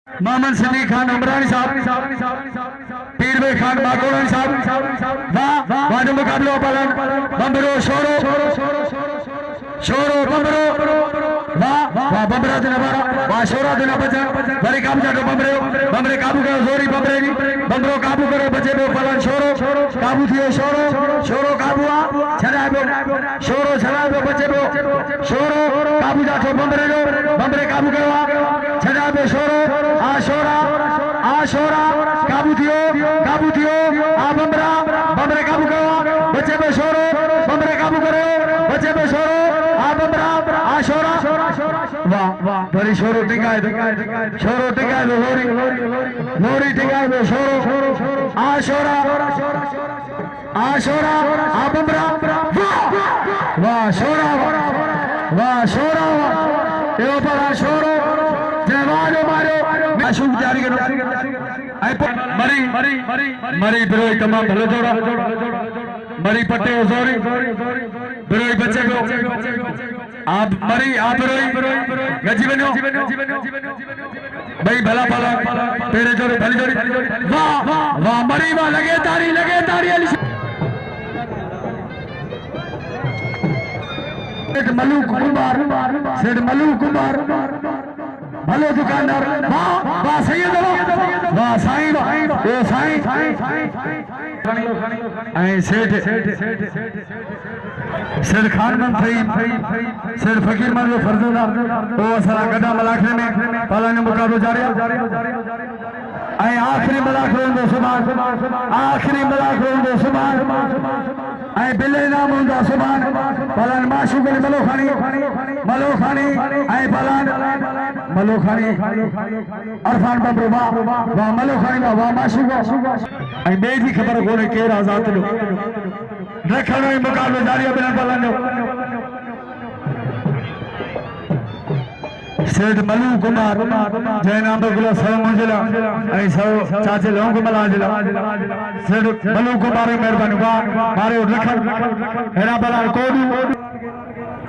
मोहम्मद सिद्दीक खान उमरानी साहब, पीर भाई खान बागोरानी साहब, वाह वाह जो मुकाबला पालन बम्बरो शोरो शोरो बम्बरो वाह वाह बम्बरा दिन बारा वाह शोरा दिन बचा बड़े काबू जाओ बम्बरे बम्बरे काबू करो जोरी बम्बरे की बम्बरो काबू करो बचे वो पालन शोरो काबू थियो शोरो शोरो काबू आ छड़ा दो शोरो छड़ा दो बचे वो शोरो काबू जाओ बम्बरे जो बम्बरे काबू करो छड़ा दो शोरो आ शोरा काबू थियो आ बम्बरा बम्बरे काबू करो बचे वो शोरो बम्बरे काबू करो बचे वो शोरो आ बम्बरा आ शोरा वाह वाह बड़ी शोरो टिकाए शोरो टिकाए लोरी लोरी टिकाए दो शोरो आ शोरा आ बम्बरा वाह शोरा यो बड़ा शोरो जवानो मारो अशुभ जारी करो मरी बिरोई तमाम भलो जोड़ा मरी पट्टे जोरी बिरोई बच्चे को आप मरी आप बिरोई गजी बनो भाई भला भला तेरे जोड़ी भली जोड़ी वाह वाह मरी वाह लगे तारी अली सेठ मलूक कुमार भलो दुकानदार वाह सैयद वाह साईं ओ साईं ऐं सेठ खान मन सेठ फकीर मन जो फर्जंदा ओ असां गड्डा मलाखरे में पालाने मुकाबलो जारी ऐं आखिरी मलाखरो हूंदो सुभाणे ऐं बिले नाम हूंदा सुभाणे पालान माशूक अली मलोखानी ऐं पालान मलोखानी अरफान बब्रो वाह मलोखानी वाह माशूक ऐं ॿिए जी ख़बर कोन्हे केरु आज़ाद रखण जो मुकाबलो जारी आहे बिना पालान जो सेठ मलू कुमार जय नाम गुला सौ मंजिला ऐं सौ चाचे लौंग मला जिला सेठ मलू कुमार मेहरबानी मारे रखण हेरा बला कोडू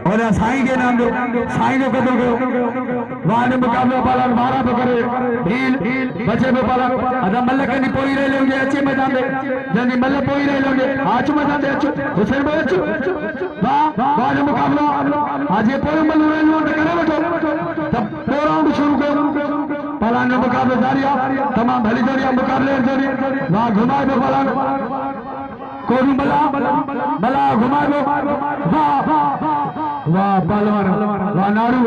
और साईं के नाम जो साईं जो कदम कयो वाह ने मुकाबलो पालन मारा बकरे भील बचे पे पालन अदा मल्ल कनी पोई रहे लोगे अच्छे मैदान में जनी मल्ल पोई रहे लोगे आज मैदान में अच्छो हुसैन भाई अच्छो वाह ने मुकाबलो आज ये पोई मल्ल रहे लोगे करे बैठो तब दो राउंड शुरू करो पालन ने मुकाबलो जारी तमाम भली जारी मुकाबले जारी वाह घुमाए पे पालन कोडू मला घुमाए पे वाह पहलवान वाह नारू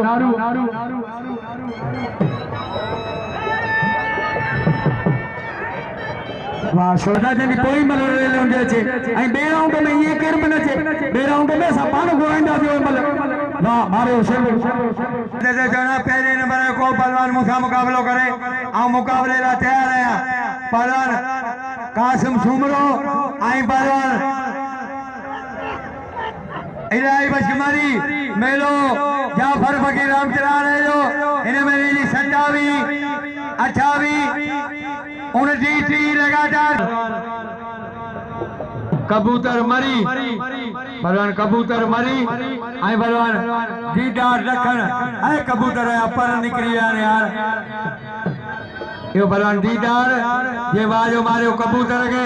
वाह शोधा जनी कोई मलरे लोंगे छे आई बे राउंड में ये केर बने छे बे राउंड में सा पान गोइंदा दियो मल वाह मारो हुसैन जैसे जना पहले नंबर को पहलवान मुकाबलो करे आ मुकाबले ला तैयार है पहलवान कासिम सुमरो आई पहलवान इलाही बशमारी मेलो जाफर फकीर राम चला रहे हो इन्हें मेरी 27 28 29 लगातार कबूतर मरी बलवान कबूतर मरी आई बलवान दीदार रखन आई कबूतर पर निकली यार यो बलवान दीदार ये वाजो मारो कबूतर के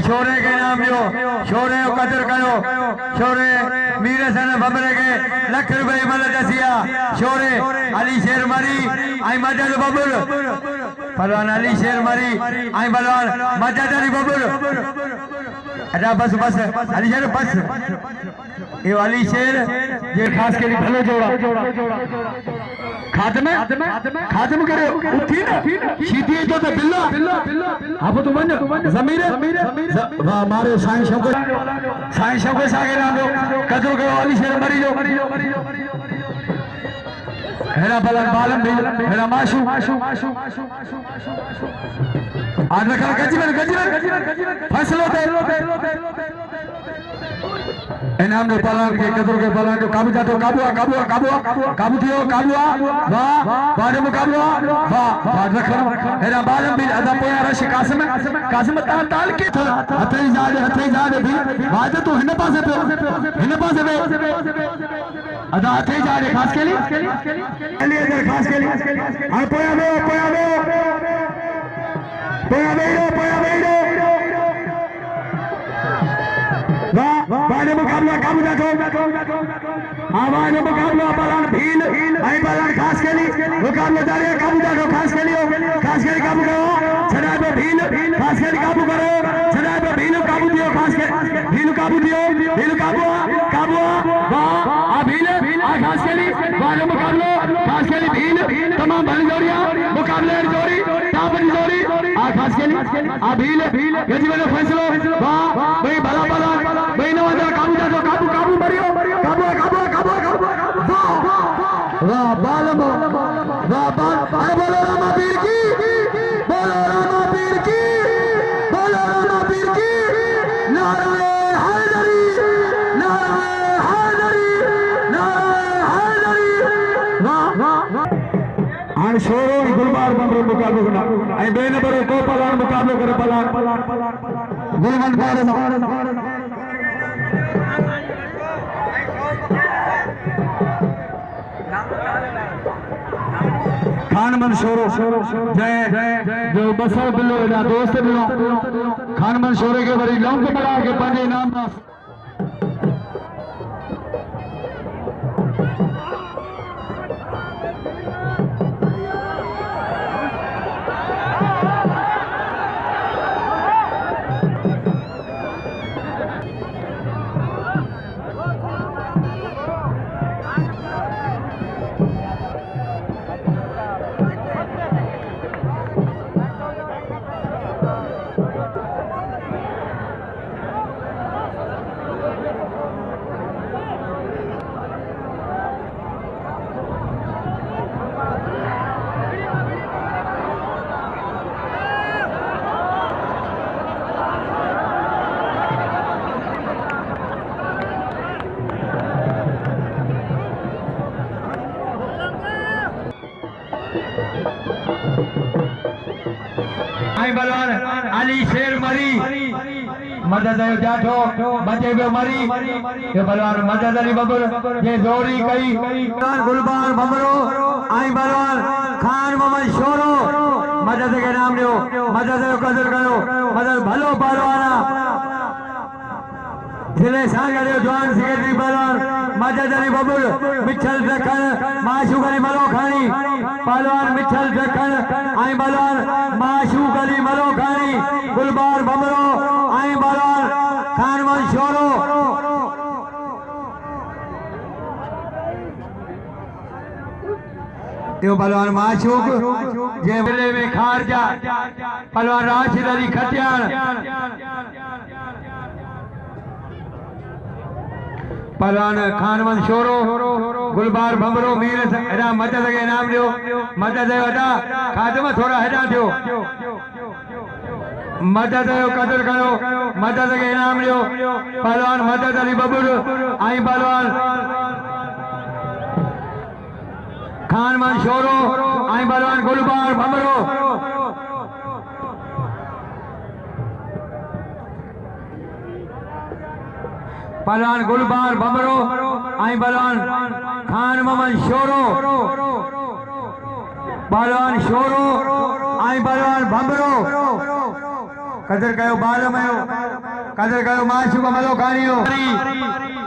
शोरे के नाम जो शोरे कदर करो शोरे मीर सन बबरे के लख रुपए मल दसिया शोरे अली शेर मरी आई मदद बबुल पहलवान अली शेर मरी आई बलवान मदद अली बबुल अच्छा बस अली शेर बस ये अली शेर ये खास के लिए भलो जोड़ा खात्मे करे उठी ना सीधी तो बिल्ला अब तो बन जमीरे वाह मारे साईं शौकत सागे नाम जो कदर करो अली शेर मरी जो हेरा बलन बालम भी हेरा माशू आज रखा गजबन फैसलो दे इनाम दो पलान के कदर के पलान जो काबू जातो काबू दियो वाह बारे मुकाबला वाह रखो हेरा बालम भी अदा पोया रश कासिम ताल के थोड़ा हथे जादे भी वाज तो हिन पासे पे अदा हथे जादे खास के लिए खास के लिए आ पोया वाह मुकाबला काबू जातो आवाज मुकाबला पलान भील आई पलान खास के लिए मुकाबला जारी काबू जातो खास के लिए काबू करो छड़ा पे भील खास के लिए काबू करो छड़ा पे भील काबू दियो खास के भील काबू वाह आ भील आ खास के लिए वाह मुकाबला खास के लिए भील तमाम भली जोड़ियां मुकाबले जोड़ी टापरी जोड़ी आ खास के लिए आ भील गजी में फैसलो वाह भाई भला भाई नवाजा काबू जातो काबू मरियो काबू वाह बालम वाह बोलो रामा पीर की बोलो रामा पीर की नाराए हैदरी वाह आन शोरो गुलबार बंबरो मुकाबलो करना आई बेन बरो को पलान मुकाबलो करे पलान गुलमन बारे खान मन शोरो जय जो बसर बिलो ना दोस्त बिलो खान मन शोरे के बड़ी लौंग बड़ा के पंजे नाम ना बलवान अली शेर मरी मदद जाठो बचे बे मरी ये बलवान मदद अली बबुल ये जोड़ी कई गुलबान बबरो आई बलवान खान मोहम्मद शोरो मदद के नाम लियो मदद कदर करो मदद भलो पहलवाना जिले सांगरे जवान सेक्रेटरी बलवान मदद अली बबुल मिठल दखन माशूक अली मलो खानी पहलवान मिठल दखन आई बलवान माशूक अली मलो खानी गुलबार बबरो आई बलवान खान मन शोरो यो पहलवान माशूक जे जिले में खारजा पहलवान राशिद अली खतियान पहलवान खानमन शोरो गुलबार भमरो मीर हेडा मदद के नाम लियो मदद हेडा खादम थोड़ा हेडा दियो मदद कदर करो मदद के नाम लियो पहलवान मदद अली बबुल आई पहलवान खानमन शोरो आई पहलवान गुलबार भमरो पहलवान गुलबार बमरो आई पहलवान खान मोहम्मद शोरो पहलवान शोरो आई पहलवान बमरो कदर कयो बाल मयो कदर कयो माशूक मलो खानियो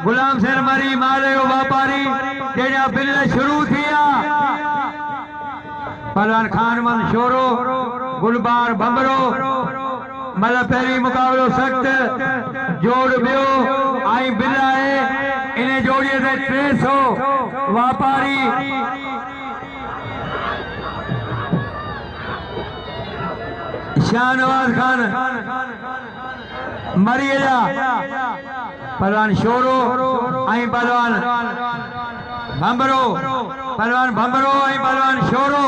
गुलाम शेर मरी मारियो व्यापारी जेड़ा बिल शुरू थिया पहलवान खान मोहम्मद शोरो गुलबार बमरो मल पहली मुकाबलो सख्त जोड़ बियो आई बिल्ला है इन्हें जोड़िए थे 300 व्यापारी शाहनवाज खान मरिया पहलवान शोरो आई पहलवान भंबरो पहलवान भंबरो आई पहलवान शोरो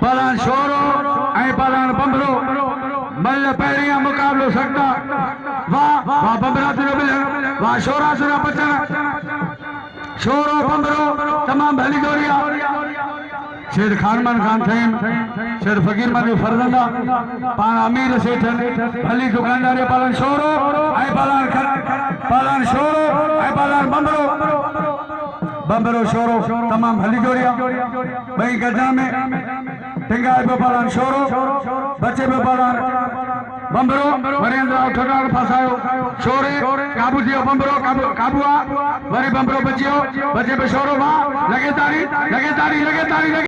पहलवान शोरो आई पहलवान भंबरो मल्ल पहिरियां मुकाबलो सकता वाह वाह बंबरा तुरो मिलन वाह शोरा सुरा बचन शोरो बंबरो तमाम भली जोरिया शेर खानमान खान थे शेर फकीर मन फरजंदा पान अमीर सेठ भली दुकानदार पालन शोरो आई पालन शोरो आई पालन बंबरो बंबरो शोरो तमाम भली जोरिया भाई गजा में टिंगाई पे पालन शोरो बच्चे पे पालन बंबरो वरेंद्र ठोडा फसायो शोरे काबू थियो बंबरो काबूआ वरी बंबरो बचियो बचे पे शोरो वा लगे तारी